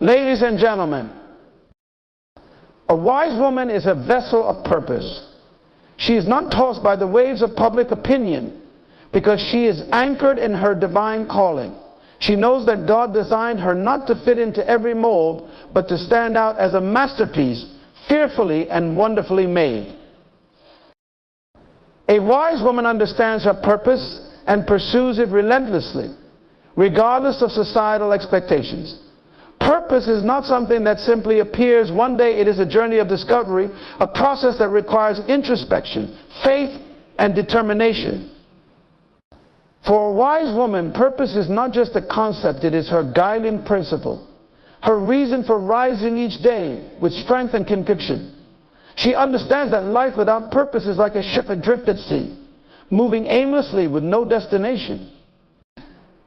Ladies and gentlemen, a wise woman is a vessel of purpose. She is not tossed by the waves of public opinion because she is anchored in her divine calling. She knows that God designed her not to fit into every mold, but to stand out as a masterpiece, fearfully and wonderfully made. A wise woman understands her purpose and pursues it relentlessly, regardless of societal expectations. Purpose is not something that simply appears one day. It is a journey of discovery, a process that requires introspection, faith, and determination. For a wise woman, purpose is not just a concept, it is her guiding principle, her reason for rising each day with strength and conviction. She understands that life without purpose is like a ship adrift at sea, moving aimlessly with no destination.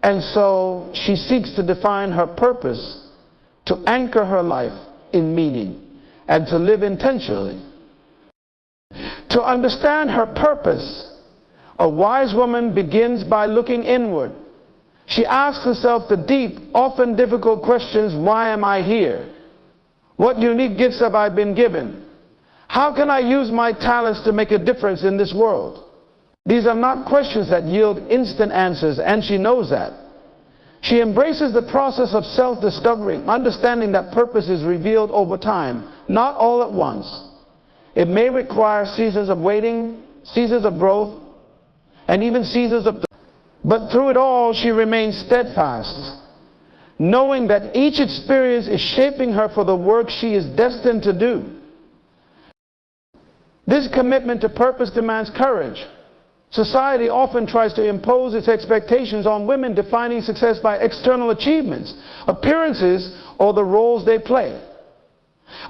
And so she seeks to define her purpose, to anchor her life in meaning, and to live intentionally. To understand her purpose, a wise woman begins by looking inward. She asks herself the deep, often difficult questions: why am I here? What unique gifts have I been given? How can I use my talents to make a difference in this world? These are not questions that yield instant answers, and she knows that. She embraces the process of self-discovery, understanding that purpose is revealed over time, not all at once. It may require seasons of waiting, seasons of growth, and even seasons of... But through it all, she remains steadfast, knowing that each experience is shaping her for the work she is destined to do. This commitment to purpose demands courage. Society often tries to impose its expectations on women, defining success by external achievements, appearances, or the roles they play.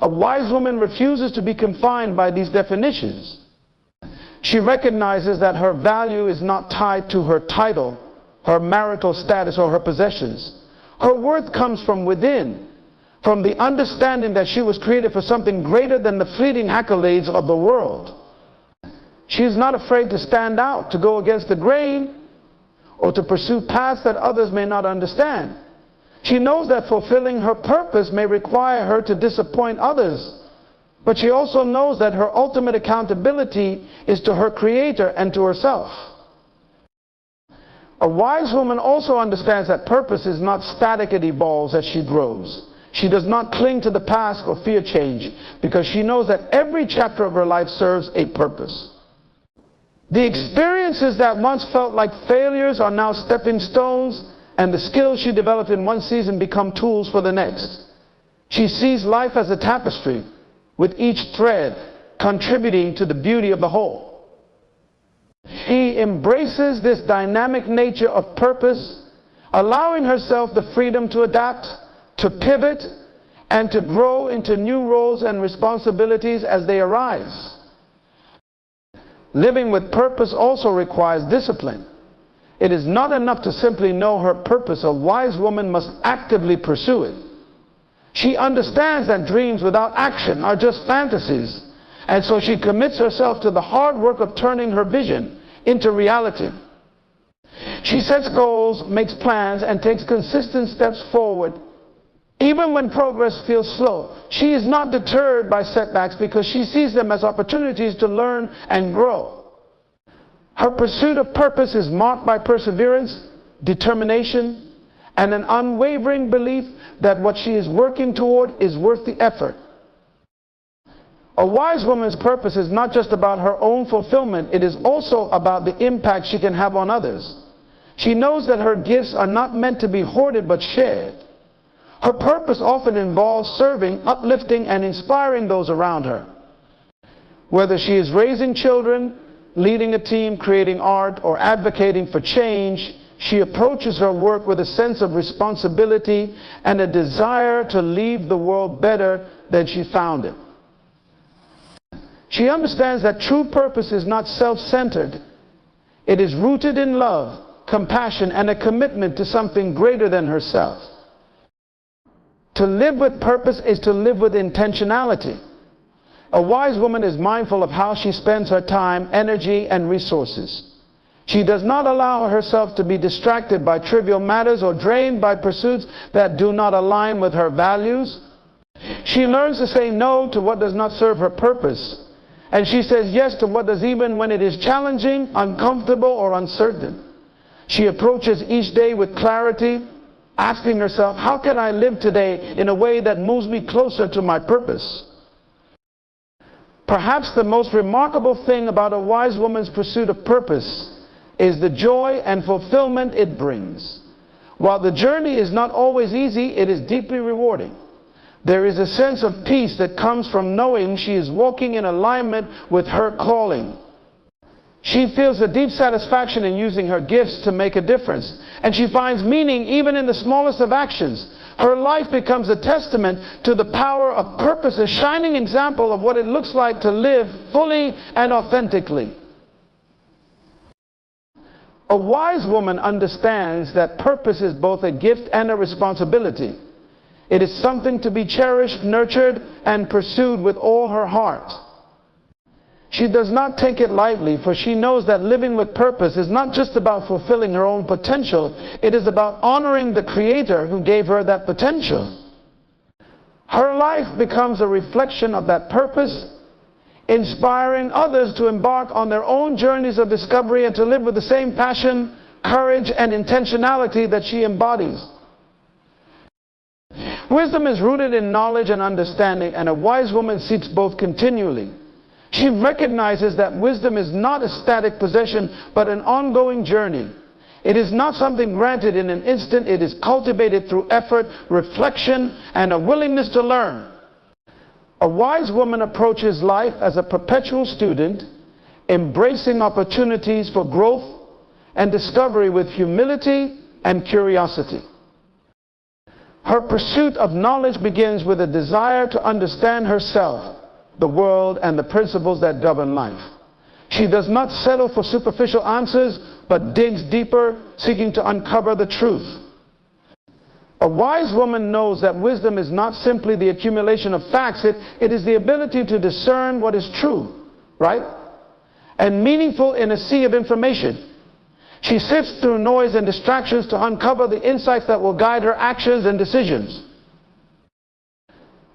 A wise woman refuses to be confined by these definitions. She recognizes that her value is not tied to her title, her marital status, or her possessions. Her worth comes from within, from the understanding that she was created for something greater than the fleeting accolades of the world. She is not afraid to stand out, to go against the grain, or to pursue paths that others may not understand. She knows that fulfilling her purpose may require her to disappoint others, but she also knows that her ultimate accountability is to her Creator and to herself. A wise woman also understands that purpose is not static, it evolves as she grows. She does not cling to the past or fear change, because she knows that every chapter of her life serves a purpose. The experiences that once felt like failures are now stepping stones, and the skills she developed in one season become tools for the next. She sees life as a tapestry, with each thread contributing to the beauty of the whole. She embraces this dynamic nature of purpose, allowing herself the freedom to adapt, to pivot, and to grow into new roles and responsibilities as they arise. Living with purpose also requires discipline. It is not enough to simply know her purpose. A wise woman must actively pursue it. She understands that dreams without action are just fantasies, and so she commits herself to the hard work of turning her vision into reality. She sets goals, makes plans, and takes consistent steps forward. Even when progress feels slow, she is not deterred by setbacks because she sees them as opportunities to learn and grow. Her pursuit of purpose is marked by perseverance, determination, and an unwavering belief that what she is working toward is worth the effort. A wise woman's purpose is not just about her own fulfillment, it is also about the impact she can have on others. She knows that her gifts are not meant to be hoarded but shared. Her purpose often involves serving, uplifting, and inspiring those around her. Whether she is raising children, leading a team, creating art, or advocating for change, she approaches her work with a sense of responsibility and a desire to leave the world better than she found it. She understands that true purpose is not self-centered. It is rooted in love, compassion, and a commitment to something greater than herself. To live with purpose is to live with intentionality. A wise woman is mindful of how she spends her time, energy, and resources. She does not allow herself to be distracted by trivial matters or drained by pursuits that do not align with her values. She learns to say no to what does not serve her purpose. And she says yes to what does, even when it is challenging, uncomfortable, or uncertain. She approaches each day with clarity, asking herself, how can I live today in a way that moves me closer to my purpose? Perhaps the most remarkable thing about a wise woman's pursuit of purpose is the joy and fulfillment it brings. While the journey is not always easy, it is deeply rewarding. There is a sense of peace that comes from knowing she is walking in alignment with her calling. She feels a deep satisfaction in using her gifts to make a difference, and she finds meaning even in the smallest of actions. Her life becomes a testament to the power of purpose, a shining example of what it looks like to live fully and authentically. A wise woman understands that purpose is both a gift and a responsibility. It is something to be cherished, nurtured, and pursued with all her heart. She does not take it lightly, for she knows that living with purpose is not just about fulfilling her own potential. It is about honoring the Creator who gave her that potential. Her life becomes a reflection of that purpose, inspiring others to embark on their own journeys of discovery and to live with the same passion, courage, and intentionality that she embodies. Wisdom is rooted in knowledge and understanding, and a wise woman seeks both continually. She recognizes that wisdom is not a static possession, but an ongoing journey. It is not something granted in an instant. It is cultivated through effort, reflection, and a willingness to learn. A wise woman approaches life as a perpetual student, embracing opportunities for growth and discovery with humility and curiosity. Her pursuit of knowledge begins with a desire to understand herself, the world, and the principles that govern life. She does not settle for superficial answers, but digs deeper, seeking to uncover the truth. A wise woman knows that wisdom is not simply the accumulation of facts. It is the ability to discern what is true, right, and meaningful in a sea of information. She sifts through noise and distractions to uncover the insights that will guide her actions and decisions.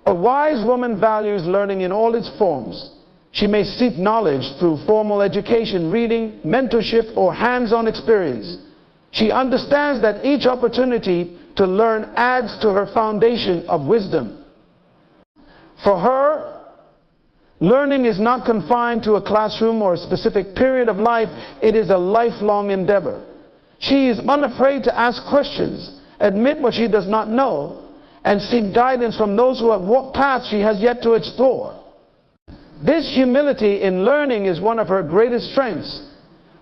A wise woman values learning in all its forms. She may seek knowledge through formal education, reading, mentorship, or hands-on experience. She understands that each opportunity to learn adds to her foundation of wisdom. For her, learning is not confined to a classroom or a specific period of life. It is a lifelong endeavor. She is unafraid to ask questions, admit what she does not know, and seek guidance from those who have walked paths she has yet to explore. This humility in learning is one of her greatest strengths,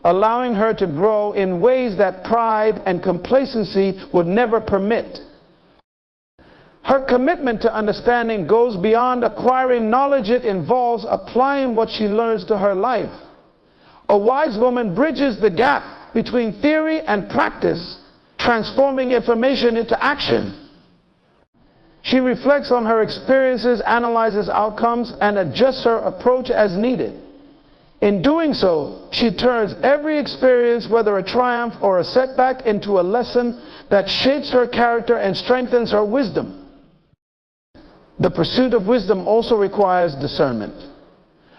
allowing her to grow in ways that pride and complacency would never permit. Her commitment to understanding goes beyond acquiring knowledge. It involves applying what she learns to her life. A wise woman bridges the gap between theory and practice, transforming information into action. She reflects on her experiences, analyzes outcomes, and adjusts her approach as needed. In doing so, she turns every experience, whether a triumph or a setback, into a lesson that shapes her character and strengthens her wisdom. The pursuit of wisdom also requires discernment.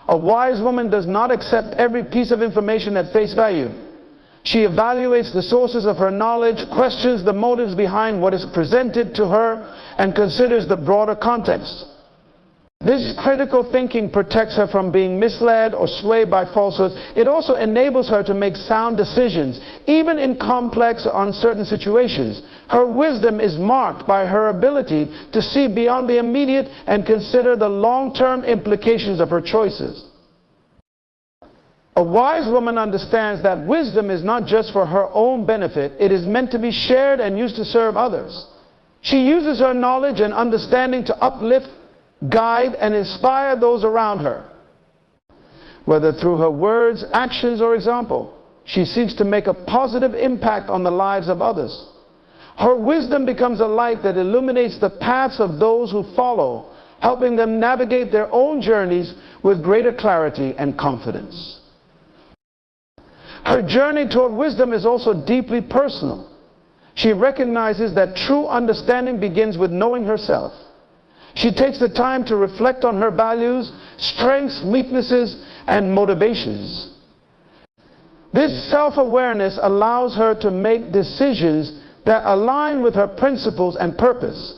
A wise woman does not accept every piece of information at face value. She evaluates the sources of her knowledge, questions the motives behind what is presented to her, and considers the broader context. This critical thinking protects her from being misled or swayed by falsehoods. It also enables her to make sound decisions, even in complex or uncertain situations. Her wisdom is marked by her ability to see beyond the immediate and consider the long-term implications of her choices. A wise woman understands that wisdom is not just for her own benefit. It is meant to be shared and used to serve others. She uses her knowledge and understanding to uplift, guide, and inspire those around her. Whether through her words, actions, or example, she seeks to make a positive impact on the lives of others. Her wisdom becomes a light that illuminates the paths of those who follow, helping them navigate their own journeys with greater clarity and confidence. Her journey toward wisdom is also deeply personal. She recognizes that true understanding begins with knowing herself. She takes the time to reflect on her values, strengths, weaknesses, and motivations. This self-awareness allows her to make decisions that align with her principles and purpose.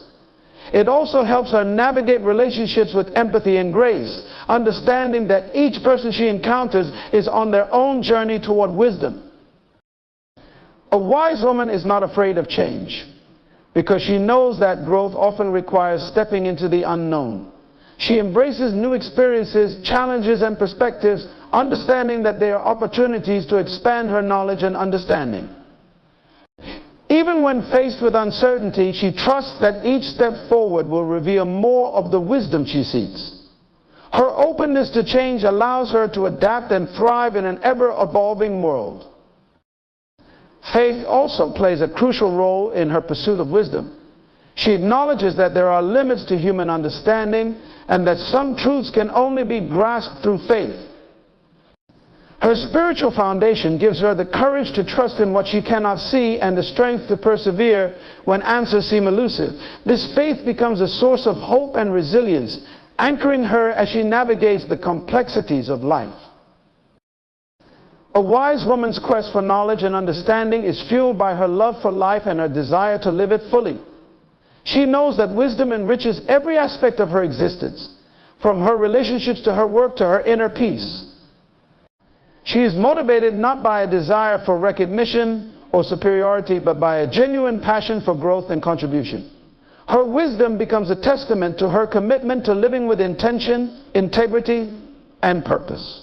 It also helps her navigate relationships with empathy and grace, understanding that each person she encounters is on their own journey toward wisdom. A wise woman is not afraid of change, because she knows that growth often requires stepping into the unknown. She embraces new experiences, challenges, and perspectives, understanding that there are opportunities to expand her knowledge and understanding. Even when faced with uncertainty, she trusts that each step forward will reveal more of the wisdom she seeks. Her openness to change allows her to adapt and thrive in an ever-evolving world. Faith also plays a crucial role in her pursuit of wisdom. She acknowledges that there are limits to human understanding and that some truths can only be grasped through faith. Her spiritual foundation gives her the courage to trust in what she cannot see and the strength to persevere when answers seem elusive. This faith becomes a source of hope and resilience, anchoring her as she navigates the complexities of life. A wise woman's quest for knowledge and understanding is fueled by her love for life and her desire to live it fully. She knows that wisdom enriches every aspect of her existence, from her relationships to her work to her inner peace. She is motivated not by a desire for recognition or superiority, but by a genuine passion for growth and contribution. Her wisdom becomes a testament to her commitment to living with intention, integrity, and purpose.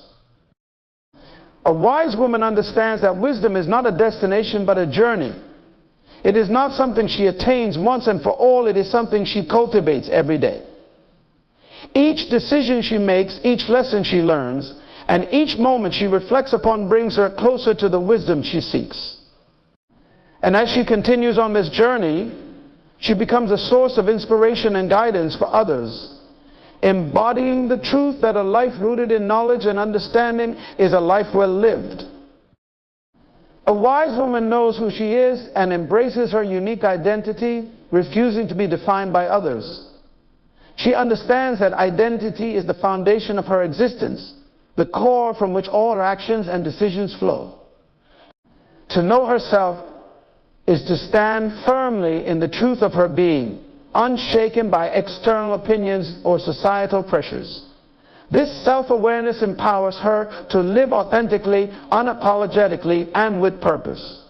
A wise woman understands that wisdom is not a destination but a journey. It is not something she attains once and for all, it is something she cultivates every day. Each decision she makes, each lesson she learns, and each moment she reflects upon brings her closer to the wisdom she seeks. And as she continues on this journey, she becomes a source of inspiration and guidance for others, embodying the truth that a life rooted in knowledge and understanding is a life well lived. A wise woman knows who she is and embraces her unique identity, refusing to be defined by others. She understands that identity is the foundation of her existence, the core from which all her actions and decisions flow. To know herself is to stand firmly in the truth of her being, unshaken by external opinions or societal pressures. This self-awareness empowers her to live authentically, unapologetically, and with purpose.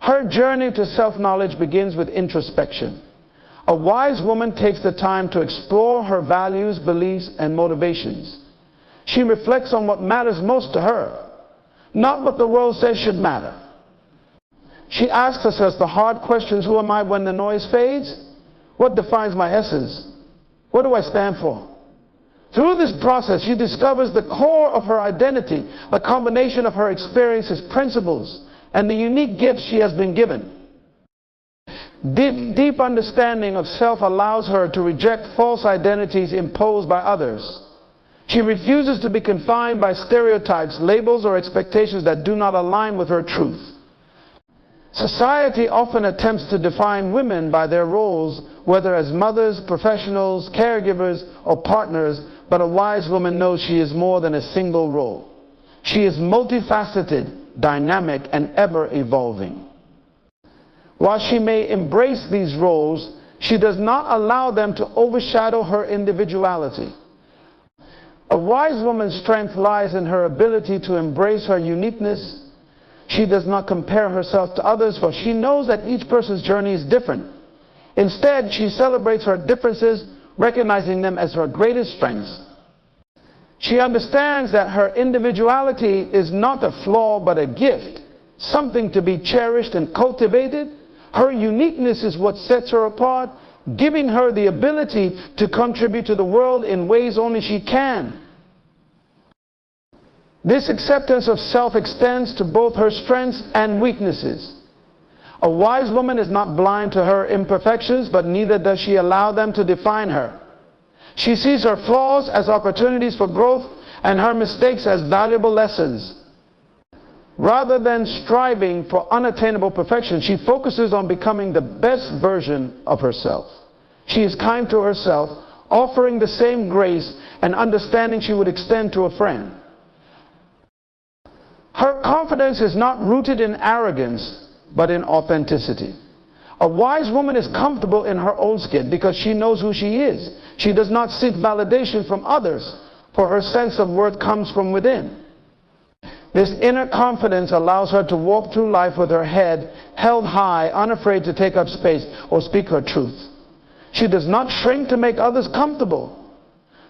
Her journey to self-knowledge begins with introspection. A wise woman takes the time to explore her values, beliefs, and motivations. She reflects on what matters most to her, not what the world says should matter. She asks herself the hard questions: who am I when the noise fades? What defines my essence? What do I stand for? Through this process, she discovers the core of her identity, a combination of her experiences, principles, and the unique gifts she has been given. Deep understanding of self allows her to reject false identities imposed by others. She refuses to be confined by stereotypes, labels, or expectations that do not align with her truth. Society often attempts to define women by their roles, whether as mothers, professionals, caregivers, or partners, but a wise woman knows she is more than a single role. She is multifaceted, dynamic, and ever-evolving. While she may embrace these roles, she does not allow them to overshadow her individuality. A wise woman's strength lies in her ability to embrace her uniqueness. She does not compare herself to others, for she knows that each person's journey is different. Instead, she celebrates her differences, recognizing them as her greatest strengths. She understands that her individuality is not a flaw but a gift, something to be cherished and cultivated. Her uniqueness is what sets her apart, giving her the ability to contribute to the world in ways only she can. This acceptance of self extends to both her strengths and weaknesses. A wise woman is not blind to her imperfections, but neither does she allow them to define her. She sees her flaws as opportunities for growth and her mistakes as valuable lessons. Rather than striving for unattainable perfection, she focuses on becoming the best version of herself. She is kind to herself, offering the same grace and understanding she would extend to a friend. Her confidence is not rooted in arrogance, but in authenticity. A wise woman is comfortable in her own skin because she knows who she is. She does not seek validation from others, for her sense of worth comes from within. This inner confidence allows her to walk through life with her head held high, unafraid to take up space or speak her truth. She does not shrink to make others comfortable,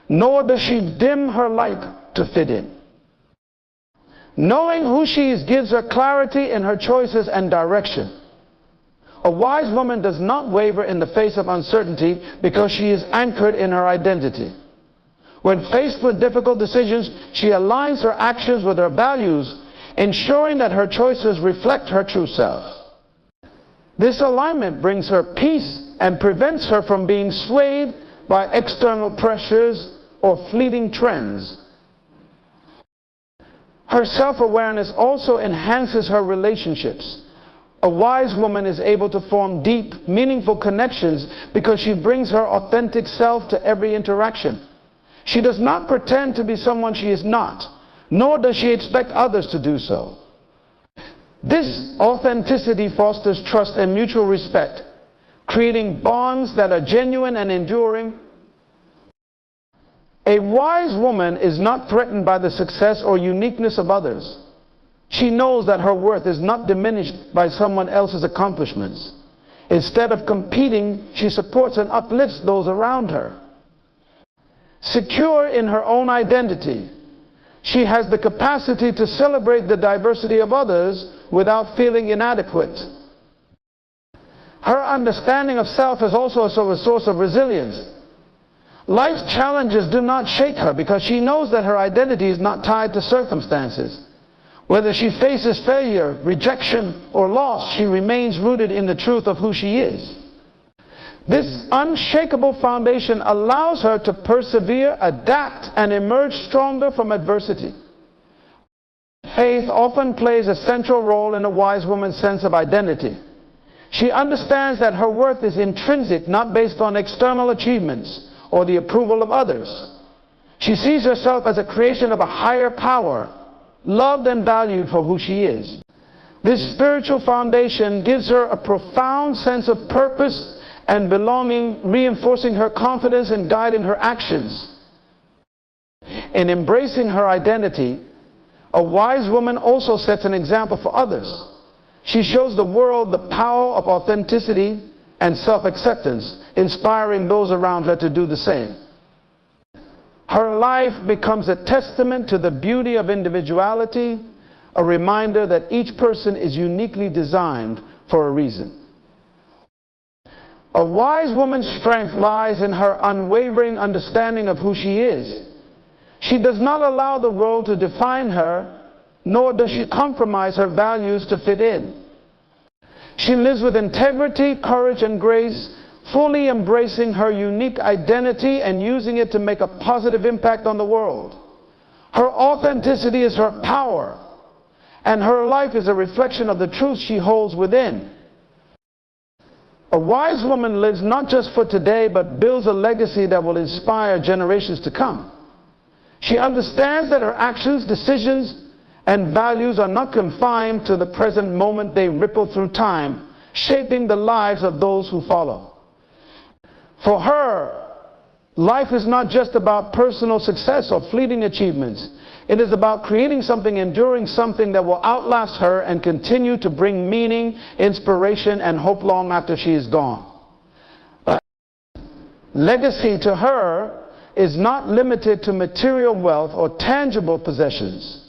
nor does she dim her light to fit in. Knowing who she is gives her clarity in her choices and direction. A wise woman does not waver in the face of uncertainty because she is anchored in her identity. When faced with difficult decisions, she aligns her actions with her values, ensuring that her choices reflect her true self. This alignment brings her peace and prevents her from being swayed by external pressures or fleeting trends. Her self-awareness also enhances her relationships. A wise woman is able to form deep, meaningful connections because she brings her authentic self to every interaction. She does not pretend to be someone she is not, nor does she expect others to do so. This authenticity fosters trust and mutual respect, creating bonds that are genuine and enduring. A wise woman is not threatened by the success or uniqueness of others. She knows that her worth is not diminished by someone else's accomplishments. Instead of competing, she supports and uplifts those around her. Secure in her own identity, she has the capacity to celebrate the diversity of others without feeling inadequate. Her understanding of self is also a source of resilience. Life's challenges do not shake her because she knows that her identity is not tied to circumstances. Whether she faces failure, rejection, or loss, she remains rooted in the truth of who she is. This unshakable foundation allows her to persevere, adapt, and emerge stronger from adversity. Faith often plays a central role in a wise woman's sense of identity. She understands that her worth is intrinsic, not based on external achievements or the approval of others. She sees herself as a creation of a higher power, loved and valued for who she is. This spiritual foundation gives her a profound sense of purpose and belonging, reinforcing her confidence and guiding her actions. In embracing her identity, a wise woman also sets an example for others. She shows the world the power of authenticity and self-acceptance, inspiring those around her to do the same. Her life becomes a testament to the beauty of individuality, a reminder that each person is uniquely designed for a reason. A wise woman's strength lies in her unwavering understanding of who she is. She does not allow the world to define her, nor does she compromise her values to fit in. She lives with integrity, courage, and grace, fully embracing her unique identity and using it to make a positive impact on the world. Her authenticity is her power, and her life is a reflection of the truth she holds within. A wise woman lives not just for today, but builds a legacy that will inspire generations to come. She understands that her actions, decisions, and values are not confined to the present moment. They ripple through time, shaping the lives of those who follow. For her, life is not just about personal success or fleeting achievements. It is about creating something enduring, something that will outlast her and continue to bring meaning, inspiration, and hope long after she is gone. Legacy to her is not limited to material wealth or tangible possessions.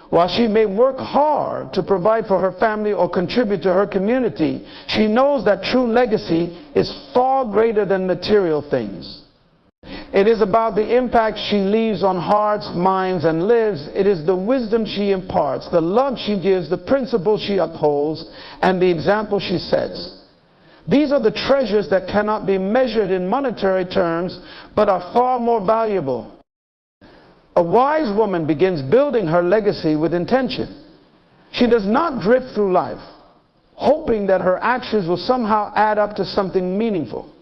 While she may work hard to provide for her family or contribute to her community, she knows that true legacy is far greater than material things. It is about the impact she leaves on hearts, minds, and lives. It is the wisdom she imparts, the love she gives, the principles she upholds, and the example she sets. These are the treasures that cannot be measured in monetary terms, but are far more valuable. A wise woman begins building her legacy with intention. She does not drift through life, hoping that her actions will somehow add up to something meaningful.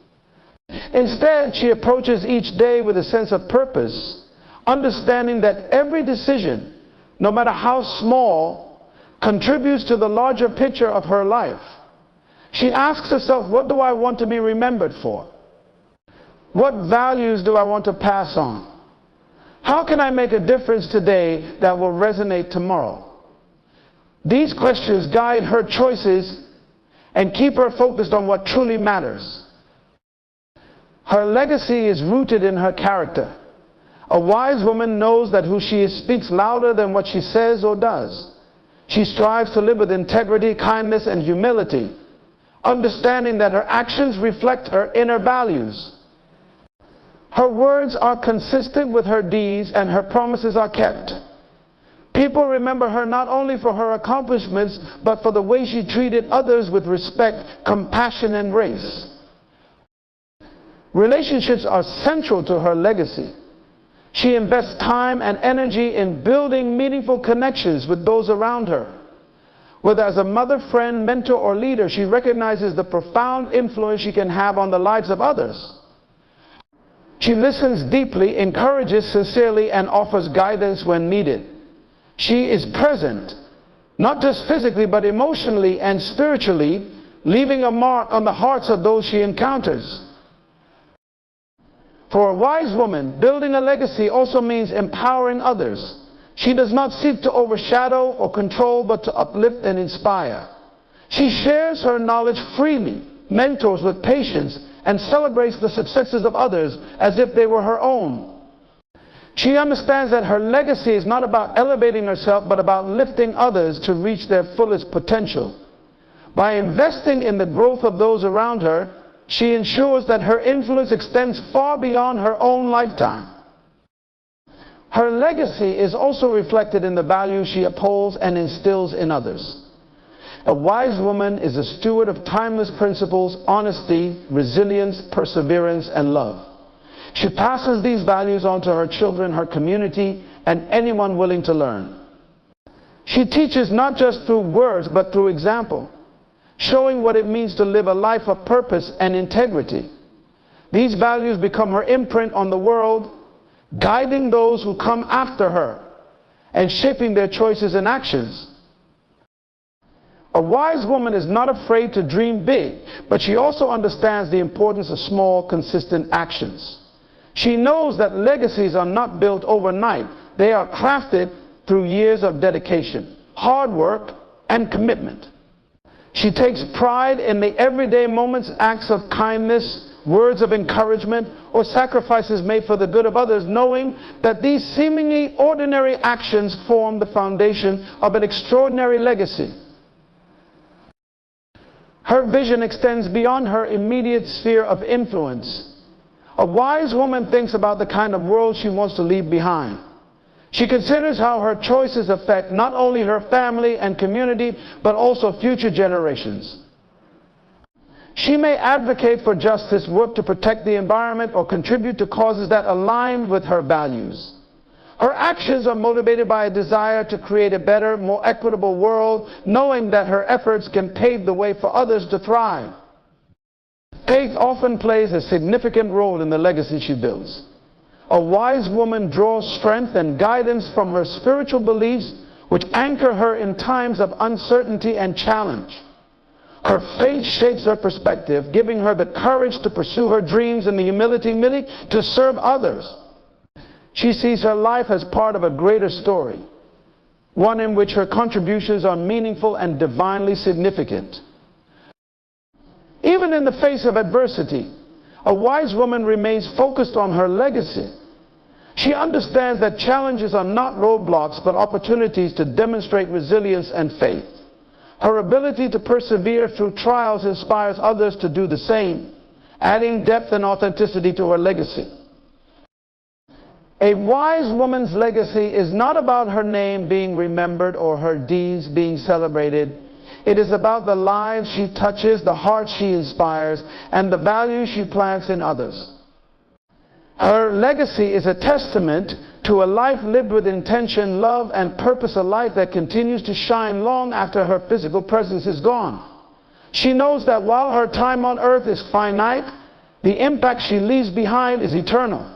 Instead, she approaches each day with a sense of purpose, understanding that every decision, no matter how small, contributes to the larger picture of her life. She asks herself, what do I want to be remembered for? What values do I want to pass on? How can I make a difference today that will resonate tomorrow? These questions guide her choices and keep her focused on what truly matters. Her legacy is rooted in her character. A wise woman knows that who she is speaks louder than what she says or does. She strives to live with integrity, kindness, and humility, understanding that her actions reflect her inner values. Her words are consistent with her deeds, and her promises are kept. People remember her not only for her accomplishments, but for the way she treated others with respect, compassion, and grace. Relationships are central to her legacy. She invests time and energy in building meaningful connections with those around her. Whether as a mother, friend, mentor, or leader, she recognizes the profound influence she can have on the lives of others. She listens deeply, encourages sincerely, and offers guidance when needed. She is present, not just physically, but emotionally and spiritually, leaving a mark on the hearts of those she encounters. For a wise woman, building a legacy also means empowering others. She does not seek to overshadow or control, but to uplift and inspire. She shares her knowledge freely, mentors with patience, and celebrates the successes of others as if they were her own. She understands that her legacy is not about elevating herself, but about lifting others to reach their fullest potential. By investing in the growth of those around her, she ensures that her influence extends far beyond her own lifetime. Her legacy is also reflected in the values she upholds and instills in others. A wise woman is a steward of timeless principles, honesty, resilience, perseverance, and love. She passes these values on to her children, her community, and anyone willing to learn. She teaches not just through words, but through example, showing what it means to live a life of purpose and integrity. These values become her imprint on the world, guiding those who come after her and shaping their choices and actions. A wise woman is not afraid to dream big, but she also understands the importance of small, consistent actions. She knows that legacies are not built overnight. They are crafted through years of dedication, hard work, and commitment. She takes pride in the everyday moments, acts of kindness, words of encouragement, or sacrifices made for the good of others, knowing that these seemingly ordinary actions form the foundation of an extraordinary legacy. Her vision extends beyond her immediate sphere of influence. A wise woman thinks about the kind of world she wants to leave behind. She considers how her choices affect not only her family and community, but also future generations. She may advocate for justice, work to protect the environment, or contribute to causes that align with her values. Her actions are motivated by a desire to create a better, more equitable world, knowing that her efforts can pave the way for others to thrive. Faith often plays a significant role in the legacy she builds. A wise woman draws strength and guidance from her spiritual beliefs, which anchor her in times of uncertainty and challenge. Her faith shapes her perspective, giving her the courage to pursue her dreams and the humility to serve others. She sees her life as part of a greater story, one in which her contributions are meaningful and divinely significant. Even in the face of adversity, a wise woman remains focused on her legacy. She understands that challenges are not roadblocks, but opportunities to demonstrate resilience and faith. Her ability to persevere through trials inspires others to do the same, adding depth and authenticity to her legacy. A wise woman's legacy is not about her name being remembered or her deeds being celebrated. It is about the lives she touches, the hearts she inspires, and the values she plants in others. Her legacy is a testament to a life lived with intention, love, and purpose, a light that continues to shine long after her physical presence is gone. She knows that while her time on earth is finite, the impact she leaves behind is eternal.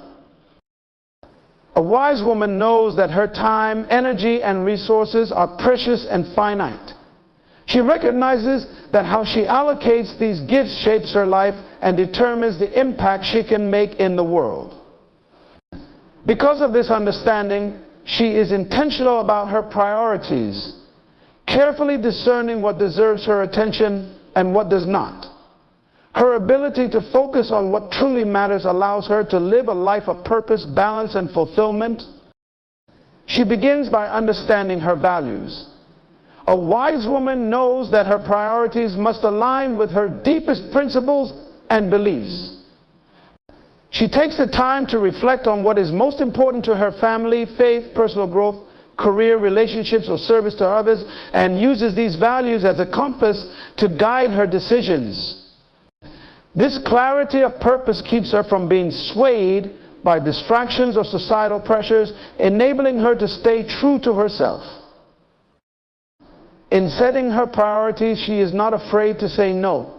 A wise woman knows that her time, energy, and resources are precious and finite. She recognizes that how she allocates these gifts shapes her life and determines the impact she can make in the world. Because of this understanding, she is intentional about her priorities, carefully discerning what deserves her attention and what does not. Her ability to focus on what truly matters allows her to live a life of purpose, balance, and fulfillment. She begins by understanding her values. A wise woman knows that her priorities must align with her deepest principles and beliefs. She takes the time to reflect on what is most important to her family, faith, personal growth, career, relationships, or service to others, and uses these values as a compass to guide her decisions. This clarity of purpose keeps her from being swayed by distractions or societal pressures, enabling her to stay true to herself. In setting her priorities, she is not afraid to say no.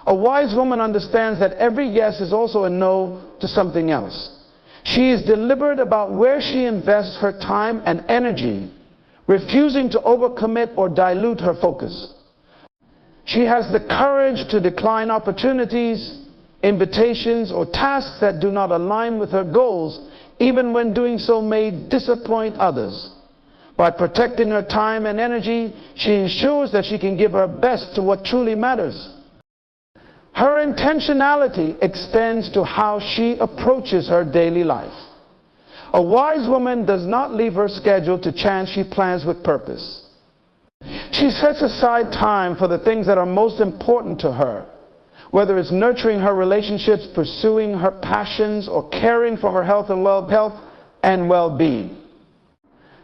A wise woman understands that every yes is also a no to something else. She is deliberate about where she invests her time and energy, refusing to overcommit or dilute her focus. She has the courage to decline opportunities, invitations, or tasks that do not align with her goals, even when doing so may disappoint others. By protecting her time and energy, she ensures that she can give her best to what truly matters. Her intentionality extends to how she approaches her daily life. A wise woman does not leave her schedule to chance. She plans with purpose. She sets aside time for the things that are most important to her, whether it's nurturing her relationships, pursuing her passions, or caring for her health and well-being.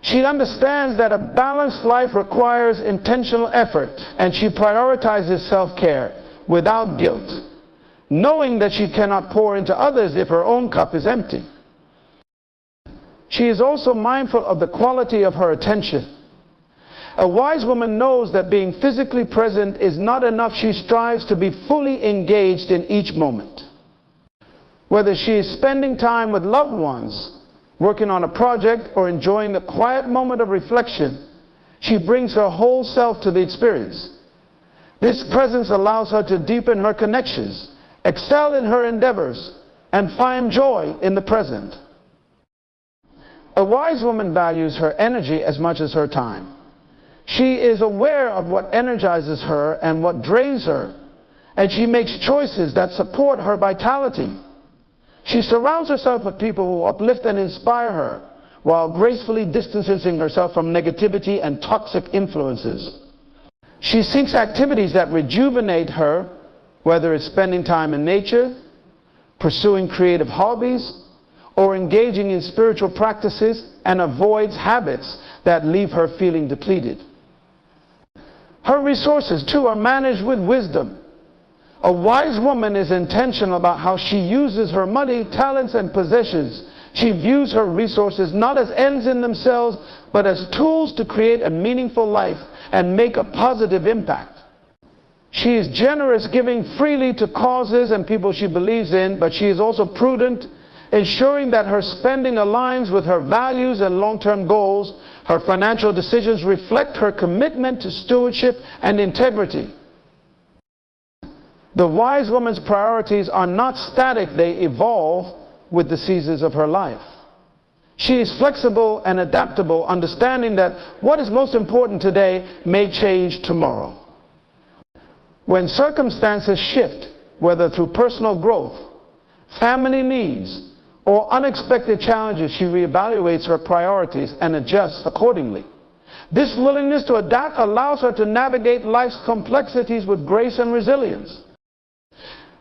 She understands that a balanced life requires intentional effort, and she prioritizes self-care without guilt, knowing that she cannot pour into others if her own cup is empty. She is also mindful of the quality of her attention. A wise woman knows that being physically present is not enough. She strives to be fully engaged in each moment. Whether she is spending time with loved ones, working on a project, or enjoying the quiet moment of reflection, she brings her whole self to the experience. This presence allows her to deepen her connections, excel in her endeavors, and find joy in the present. A wise woman values her energy as much as her time. She is aware of what energizes her and what drains her, and she makes choices that support her vitality. She surrounds herself with people who uplift and inspire her, while gracefully distancing herself from negativity and toxic influences. She seeks activities that rejuvenate her, whether it's spending time in nature, pursuing creative hobbies, or engaging in spiritual practices, and avoids habits that leave her feeling depleted. Her resources, too, are managed with wisdom. A wise woman is intentional about how she uses her money, talents, and possessions. She views her resources not as ends in themselves, but as tools to create a meaningful life and make a positive impact. She is generous, giving freely to causes and people she believes in, but she is also prudent, ensuring that her spending aligns with her values and long-term goals. Her financial decisions reflect her commitment to stewardship and integrity. The wise woman's priorities are not static, they evolve with the seasons of her life. She is flexible and adaptable, understanding that what is most important today may change tomorrow. When circumstances shift, whether through personal growth, family needs, or unexpected challenges, she reevaluates her priorities and adjusts accordingly. This willingness to adapt allows her to navigate life's complexities with grace and resilience.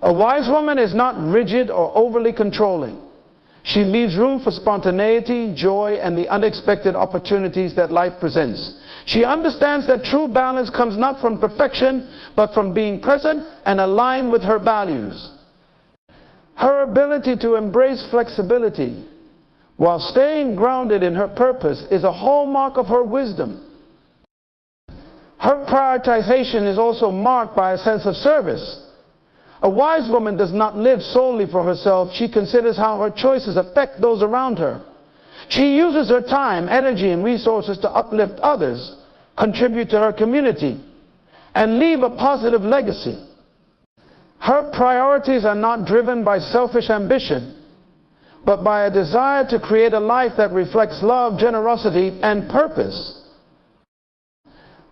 A wise woman is not rigid or overly controlling. She leaves room for spontaneity, joy, and the unexpected opportunities that life presents. She understands that true balance comes not from perfection, but from being present and aligned with her values. Her ability to embrace flexibility, while staying grounded in her purpose is a hallmark of her wisdom. Her prioritization is also marked by a sense of service. A wise woman does not live solely for herself. She considers how her choices affect those around her. She uses her time, energy, and resources to uplift others, contribute to her community, and leave a positive legacy. Her priorities are not driven by selfish ambition, but by a desire to create a life that reflects love, generosity, and purpose.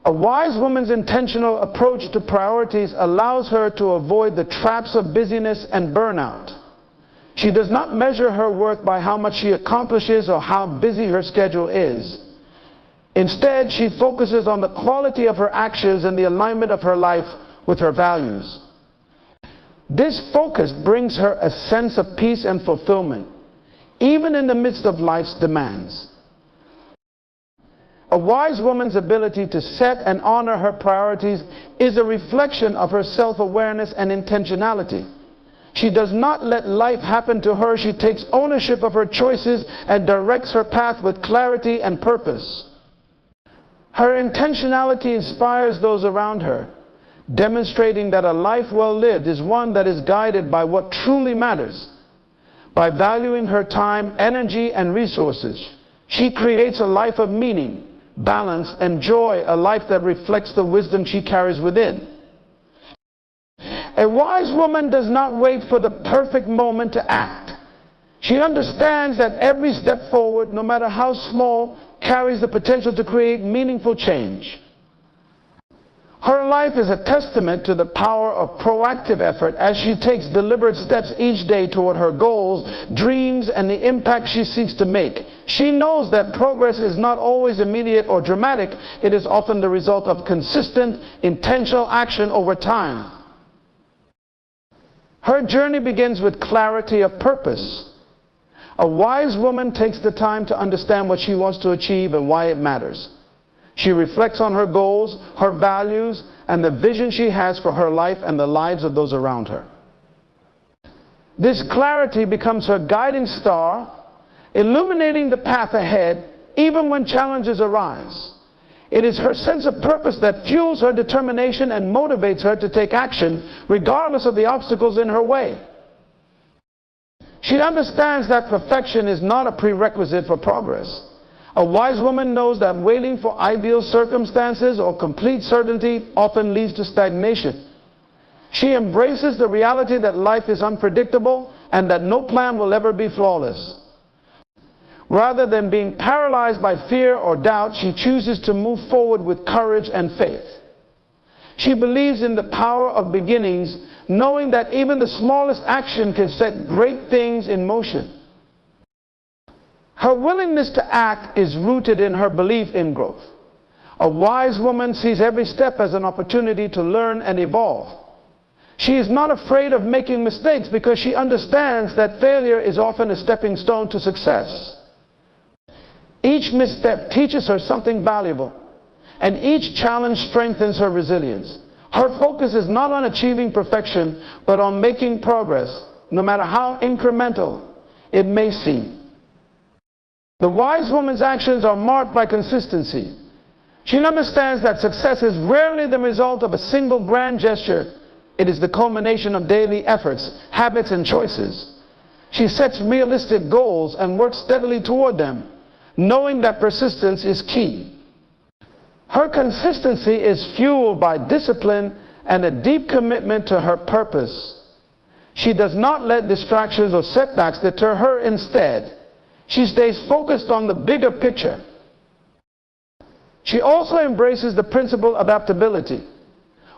A wise woman's intentional approach to priorities allows her to avoid the traps of busyness and burnout. She does not measure her worth by how much she accomplishes or how busy her schedule is. Instead, she focuses on the quality of her actions and the alignment of her life with her values. This focus brings her a sense of peace and fulfillment, even in the midst of life's demands. A wise woman's ability to set and honor her priorities is a reflection of her self-awareness and intentionality. She does not let life happen to her. She takes ownership of her choices and directs her path with clarity and purpose. Her intentionality inspires those around her, demonstrating that a life well lived is one that is guided by what truly matters. By valuing her time, energy, and resources, she creates a life of meaning, balance, and joy, a life that reflects the wisdom she carries within. A wise woman does not wait for the perfect moment to act. She understands that every step forward, no matter how small, carries the potential to create meaningful change. Her life is a testament to the power of proactive effort as she takes deliberate steps each day toward her goals, dreams, and the impact she seeks to make. She knows that progress is not always immediate or dramatic. It is often the result of consistent, intentional action over time. Her journey begins with clarity of purpose. A wise woman takes the time to understand what she wants to achieve and why it matters. She reflects on her goals, her values, and the vision she has for her life and the lives of those around her. This clarity becomes her guiding star, illuminating the path ahead even when challenges arise. It is her sense of purpose that fuels her determination and motivates her to take action regardless of the obstacles in her way. She understands that perfection is not a prerequisite for progress. A wise woman knows that waiting for ideal circumstances or complete certainty often leads to stagnation. She embraces the reality that life is unpredictable and that no plan will ever be flawless. Rather than being paralyzed by fear or doubt, she chooses to move forward with courage and faith. She believes in the power of beginnings, knowing that even the smallest action can set great things in motion. Her willingness to act is rooted in her belief in growth. A wise woman sees every step as an opportunity to learn and evolve. She is not afraid of making mistakes because she understands that failure is often a stepping stone to success. Each misstep teaches her something valuable, and each challenge strengthens her resilience. Her focus is not on achieving perfection, but on making progress, no matter how incremental it may seem. The wise woman's actions are marked by consistency. She understands that success is rarely the result of a single grand gesture. It is the culmination of daily efforts, habits, and choices. She sets realistic goals and works steadily toward them, knowing that persistence is key. Her consistency is fueled by discipline and a deep commitment to her purpose. She does not let distractions or setbacks deter her. Instead, she stays focused on the bigger picture. She also embraces the principle of adaptability.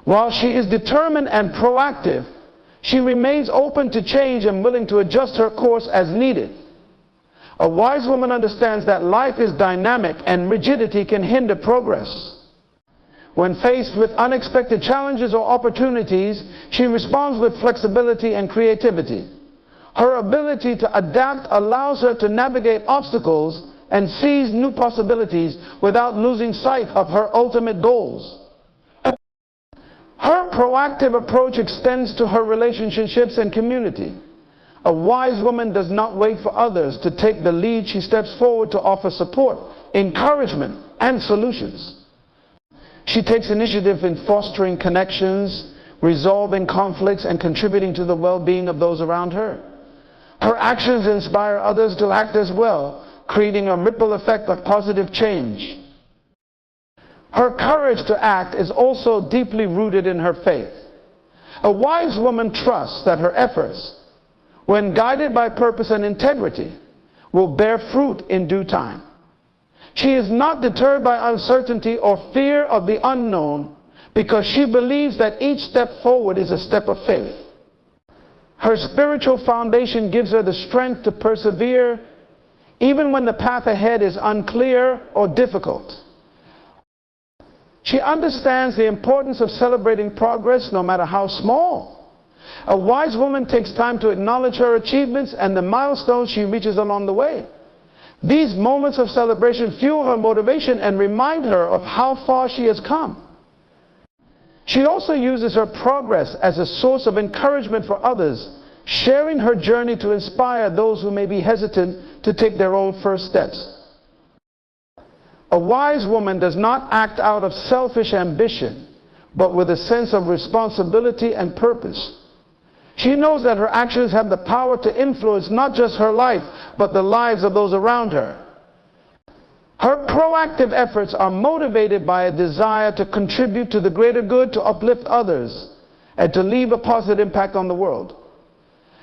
While she is determined and proactive, she remains open to change and willing to adjust her course as needed. A wise woman understands that life is dynamic and rigidity can hinder progress. When faced with unexpected challenges or opportunities, she responds with flexibility and creativity. Her ability to adapt allows her to navigate obstacles and seize new possibilities without losing sight of her ultimate goals. Her proactive approach extends to her relationships and community. A wise woman does not wait for others to take the lead. She steps forward to offer support, encouragement, and solutions. She takes initiative in fostering connections, resolving conflicts, and contributing to the well-being of those around her. Her actions inspire others to act as well, creating a ripple effect of positive change. Her courage to act is also deeply rooted in her faith. A wise woman trusts that her efforts, when guided by purpose and integrity, will bear fruit in due time. She is not deterred by uncertainty or fear of the unknown, because she believes that each step forward is a step of faith. Her spiritual foundation gives her the strength to persevere even when the path ahead is unclear or difficult. She understands the importance of celebrating progress, no matter how small. A wise woman takes time to acknowledge her achievements and the milestones she reaches along the way. These moments of celebration fuel her motivation and remind her of how far she has come. She also uses her progress as a source of encouragement for others, sharing her journey to inspire those who may be hesitant to take their own first steps. A wise woman does not act out of selfish ambition, but with a sense of responsibility and purpose. She knows that her actions have the power to influence not just her life, but the lives of those around her. Her proactive efforts are motivated by a desire to contribute to the greater good, to uplift others, and to leave a positive impact on the world.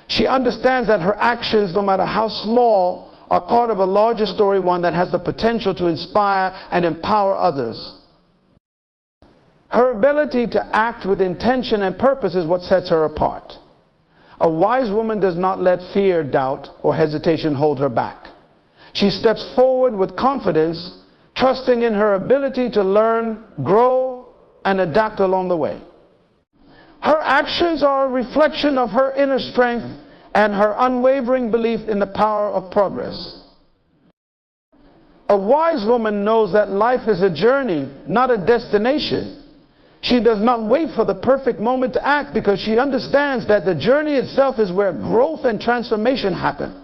She understands that her actions, no matter how small, are part of a larger story, one that has the potential to inspire and empower others. Her ability to act with intention and purpose is what sets her apart. A wise woman does not let fear, doubt, or hesitation hold her back. She steps forward with confidence, trusting in her ability to learn, grow, and adapt along the way. Her actions are a reflection of her inner strength and her unwavering belief in the power of progress. A wise woman knows that life is a journey, not a destination. She does not wait for the perfect moment to act, because she understands that the journey itself is where growth and transformation happen.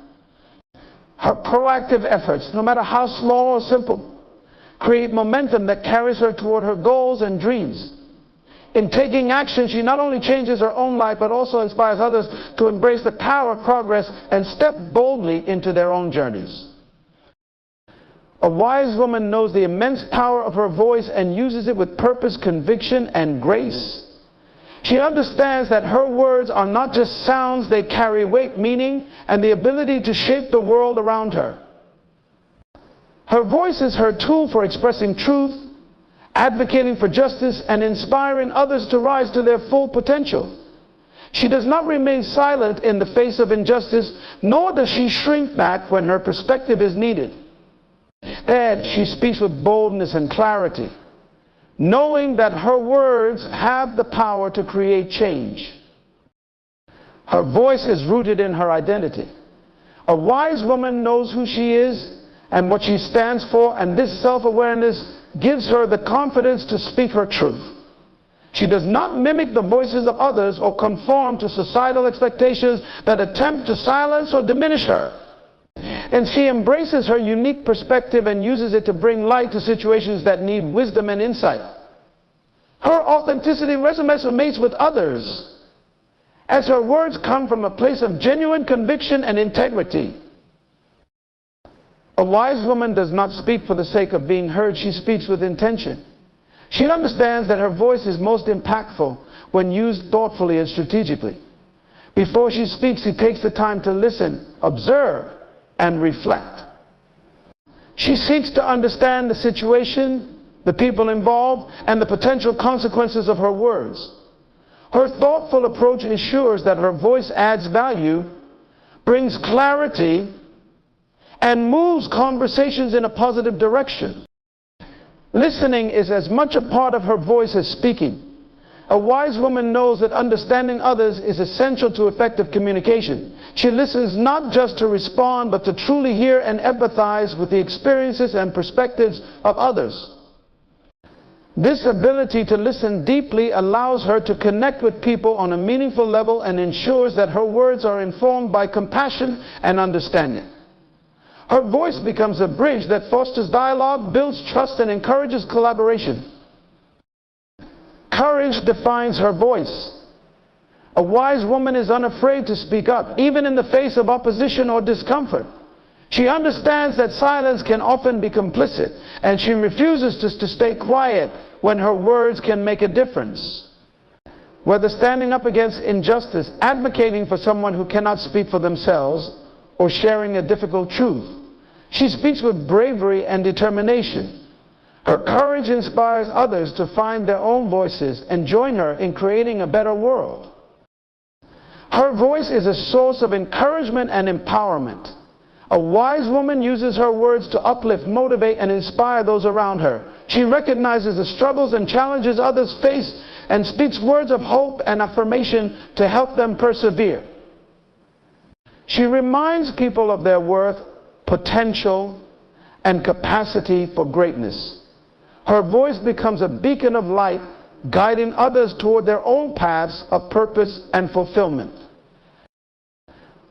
Her proactive efforts, no matter how small or simple, create momentum that carries her toward her goals and dreams. In taking action, she not only changes her own life, but also inspires others to embrace the power of progress and step boldly into their own journeys. A wise woman knows the immense power of her voice and uses it with purpose, conviction, and grace. She understands that her words are not just sounds, they carry weight, meaning, and the ability to shape the world around her. Her voice is her tool for expressing truth, advocating for justice, and inspiring others to rise to their full potential. She does not remain silent in the face of injustice, nor does she shrink back when her perspective is needed. Instead, she speaks with boldness and clarity, knowing that her words have the power to create change. Her voice is rooted in her identity. A wise woman knows who she is and what she stands for, and this self-awareness gives her the confidence to speak her truth. She does not mimic the voices of others or conform to societal expectations that attempt to silence or diminish her. And she embraces her unique perspective and uses it to bring light to situations that need wisdom and insight. Her authenticity resonates with others, as her words come from a place of genuine conviction and integrity. A wise woman does not speak for the sake of being heard. She speaks with intention. She understands that her voice is most impactful when used thoughtfully and strategically. Before she speaks, she takes the time to listen, observe, and reflect. She seeks to understand the situation, the people involved, and the potential consequences of her words. Her thoughtful approach ensures that her voice adds value, brings clarity, and moves conversations in a positive direction. Listening is as much a part of her voice as speaking. A wise woman knows that understanding others is essential to effective communication. She listens not just to respond, but to truly hear and empathize with the experiences and perspectives of others. This ability to listen deeply allows her to connect with people on a meaningful level and ensures that her words are informed by compassion and understanding. Her voice becomes a bridge that fosters dialogue, builds trust, and encourages collaboration. Courage defines her voice. A wise woman is unafraid to speak up, even in the face of opposition or discomfort. She understands that silence can often be complicit, and she refuses to stay quiet when her words can make a difference. Whether standing up against injustice, advocating for someone who cannot speak for themselves, or sharing a difficult truth, she speaks with bravery and determination. Her courage inspires others to find their own voices and join her in creating a better world. Her voice is a source of encouragement and empowerment. A wise woman uses her words to uplift, motivate, and inspire those around her. She recognizes the struggles and challenges others face and speaks words of hope and affirmation to help them persevere. She reminds people of their worth, potential, and capacity for greatness. Her voice becomes a beacon of light, guiding others toward their own paths of purpose and fulfillment.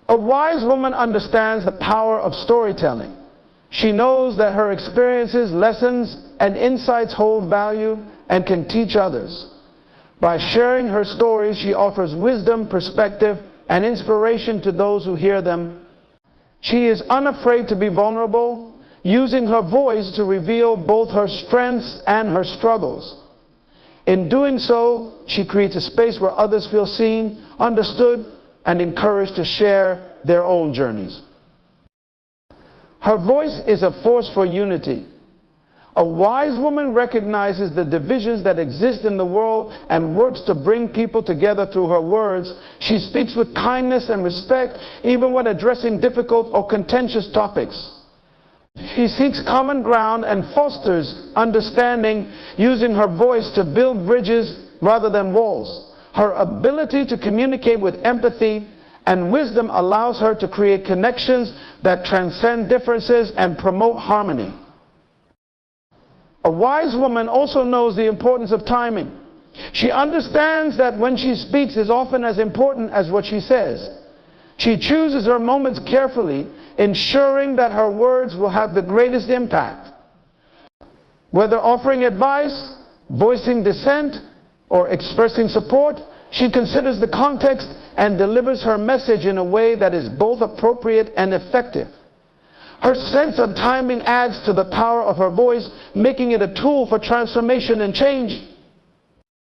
A wise woman understands the power of storytelling. She knows that her experiences, lessons, and insights hold value and can teach others. By sharing her stories, she offers wisdom, perspective, and inspiration to those who hear them. She is unafraid to be vulnerable, using her voice to reveal both her strengths and her struggles. In doing so, she creates a space where others feel seen, understood, and encouraged to share their own journeys. Her voice is a force for unity. A wise woman recognizes the divisions that exist in the world and works to bring people together through her words. She speaks with kindness and respect, even when addressing difficult or contentious topics. She seeks common ground and fosters understanding, using her voice to build bridges rather than walls. Her ability to communicate with empathy and wisdom allows her to create connections that transcend differences and promote harmony. A wise woman also knows the importance of timing. She understands that when she speaks is often as important as what she says. She chooses her moments carefully, ensuring that her words will have the greatest impact. Whether offering advice, voicing dissent, or expressing support, she considers the context and delivers her message in a way that is both appropriate and effective. Her sense of timing adds to the power of her voice, making it a tool for transformation and change.